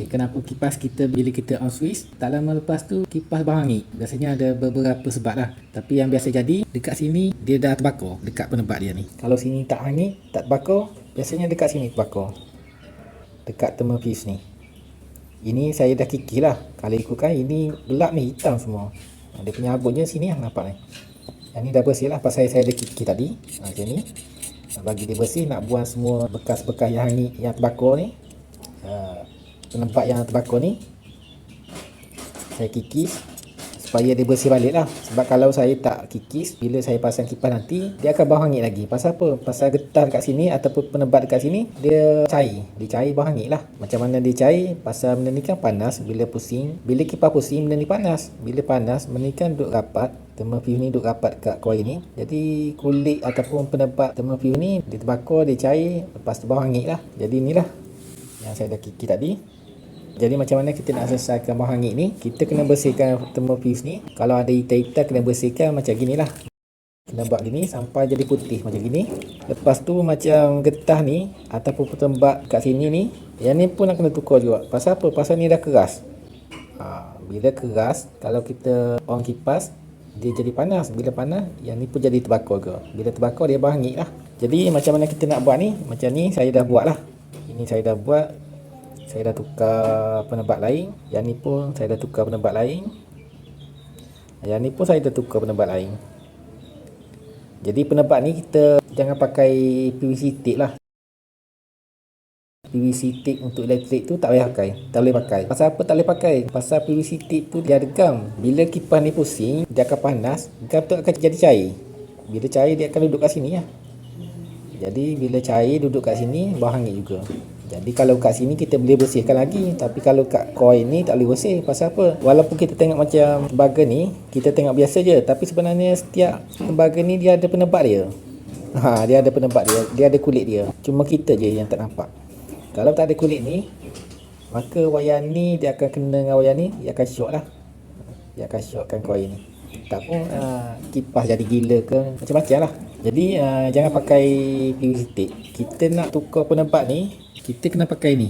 Kenapa kipas kita bila kita on switch, tak lama lepas tu kipas berhangit. Biasanya ada beberapa sebab lah. Tapi yang biasa jadi, dekat sini dia dah terbakar, dekat penebat dia ni. Kalau sini tak hangit, tak terbakar, biasanya dekat sini terbakar. Dekat thermal fuse ni. Ini saya dah kikis lah. Kalau ikutkan ini gelap ni, hitam semua. Dia punya abutnya sini lah, nampak ni. Yang ni dah bersih lah, pasal saya dah kikis tadi. Macam ni. Nak bagi dia bersih, nak buang semua bekas-bekas yang hangit, yang terbakar ni. Penebat yang terbakar ni saya kikis supaya dia bersih balik lah. Sebab kalau saya tak kikis, bila saya pasang kipas nanti, dia akan bau hangit lagi. Pasal apa? Pasal getah dekat sini ataupun penebat dekat sini, dia cair. Dia cair bau hangit lah. Macam mana dia cair? Pasal benda ni kan panas. Bila pusing, bila kipas pusing, benda ni panas. Bila panas, benda ni kan duduk rapat. Thermal fuse ni duduk rapat kat coil ni. Jadi kulit ataupun penebat thermal fuse ni, dia terbakar, dia cair. Lepas tu bau hangit lah. Jadi inilah yang saya dah kikis tadi. Jadi macam mana kita nak selesaikan bau hangit ni, kita kena bersihkan thermal fuse ni. Kalau ada hitam-hitam, kena bersihkan macam gini lah. Kena buat gini sampai jadi putih macam gini. Lepas tu macam getah ni ataupun penebat kat sini ni, yang ni pun nak kena tukar juga. Pasal apa? Pasal ni dah keras. Bila keras, kalau kita on kipas, dia jadi panas. Bila panas, yang ni pun jadi terbakar ke. Bila terbakar, dia bau hangit lah. Jadi macam mana kita nak buat ni, macam ni saya dah buat lah. Ini saya dah buat. Saya dah tukar penebat lain. Yang ni pun saya dah tukar penebat lain. Yang ni pun saya dah tukar penebat lain. Jadi penebat ni kita jangan pakai PVC tape lah. PVC tape untuk elektrik tu tak boleh pakai. Tak boleh pakai. Pasal apa tak boleh pakai? Pasal PVC tape tu dia ada gam. Bila kipas ni pusing, dia akan panas. Gam tu akan jadi cair. Bila cair dia akan duduk kat sini lah. Jadi bila cair duduk kat sini, bau hangit juga. Jadi kalau kat sini kita boleh bersihkan lagi. Tapi kalau kat coil ni tak boleh bersih. Pasal apa? Walaupun kita tengok macam tembaga ni, kita tengok biasa je. Tapi sebenarnya setiap tembaga ni dia ada penebat dia. Dia ada penebat dia. Dia ada kulit dia. Cuma kita je yang tak nampak. Kalau tak ada kulit ni, maka wayar ni dia akan kena dengan wayar ni. Dia akan short lah. Dia akan shortkan coil ni. Tak pun kipas jadi gila ke, macam-macam lah. Jadi jangan pakai PVC tape. Kita nak tukar penebat ni, kita kena pakai ni.